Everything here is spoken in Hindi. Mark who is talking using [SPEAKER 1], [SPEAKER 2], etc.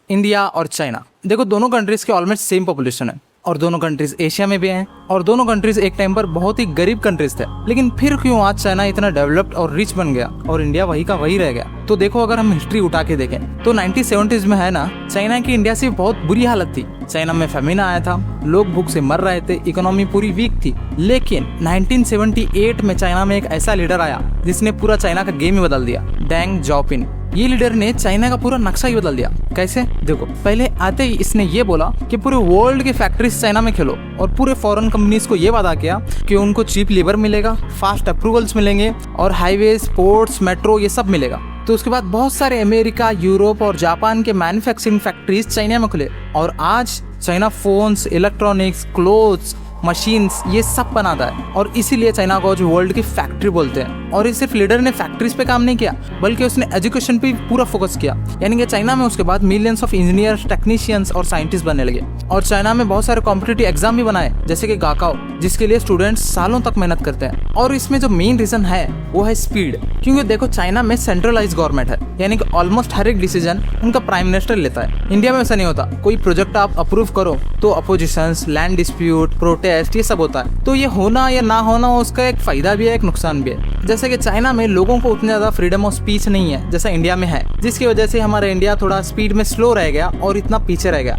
[SPEAKER 1] इंडिया और चाइना, देखो दोनों कंट्रीज के ऑलमोस्ट सेम पॉपुलेशन है और दोनों कंट्रीज एशिया में भी हैं और दोनों कंट्रीज एक टाइम पर बहुत ही गरीब कंट्रीज थे। लेकिन फिर क्यों आज चाइना इतना डेवलप्ड और रिच बन गया और इंडिया वही का वही रह गया? तो देखो, अगर हम हिस्ट्री उठा के देखें तो 1970s में है ना, चाइना की इंडिया से बहुत बुरी हालत थी। चाइना में फेमिना आया था, लोग भूख से मर रहे थे, इकोनॉमी पूरी वीक थी। लेकिन 1978 में चाइना में एक ऐसा लीडर आया जिसने पूरा चाइना का गेम ही बदल दिया, डेंग जाओपिन। ये लीडर ने चाइना का पूरा नक्शा ही बदल दिया। कैसे? देखो, पहले आते ही इसने ये बोला कि पूरे वर्ल्ड की फैक्ट्रीज चाइना में खेलो और पूरे फॉरेन कंपनीज को ये वादा किया कि उनको चीप लेबर मिलेगा, फास्ट अप्रूवल्स मिलेंगे और हाईवेज, पोर्ट्स, मेट्रो ये सब मिलेगा। तो उसके बाद बहुत सारे अमेरिका, यूरोप और जापान के मैन्युफैक्चरिंग फैक्ट्रीज चाइना में खुले और आज China phones, electronics, clothes, machines ये सब बनाता है और इसीलिए चाइना को जो वर्ल्ड की फैक्ट्री बोलते हैं। और ये सिर्फ लीडर ने फैक्ट्रीज पे काम नहीं किया बल्कि उसने एजुकेशन पे पूरा फोकस किया। यानी कि चाइना में उसके बाद मिलियंस ऑफ इंजीनियर्स, टेक्नीशियंस और साइंटिस्ट बनने लगे और चाइना में बहुत सारे कॉम्पिटिटिव एग्जाम भी बनाए, जैसे कि गाकाओ, जिसके लिए स्टूडेंट्स सालों तक मेहनत करते हैं। और इसमें जो मेन रीजन है वो है स्पीड, क्योंकि देखो चाइना में सेंट्रलाइज गवर्नमेंट है, यानी कि ऑलमोस्ट हर एक डिसीजन उनका प्राइम मिनिस्टर लेता है। इंडिया में ऐसा नहीं होता। कोई प्रोजेक्ट आप अप्रूव करो तो अपोजिशंस, लैंड डिस्प्यूट, प्रोटेस्ट ये सब होता है। तो ये होना या ना होना उसका एक फायदा भी है, एक नुकसान भी है। जैसे कि चाइना में लोगों को उतनी ज्यादा फ्रीडम ऑफ स्पीच नहीं है जैसा इंडिया में है, जिसकी वजह से हमारा इंडिया थोड़ा स्पीड में स्लो रह गया और इतना पीछे रह गया।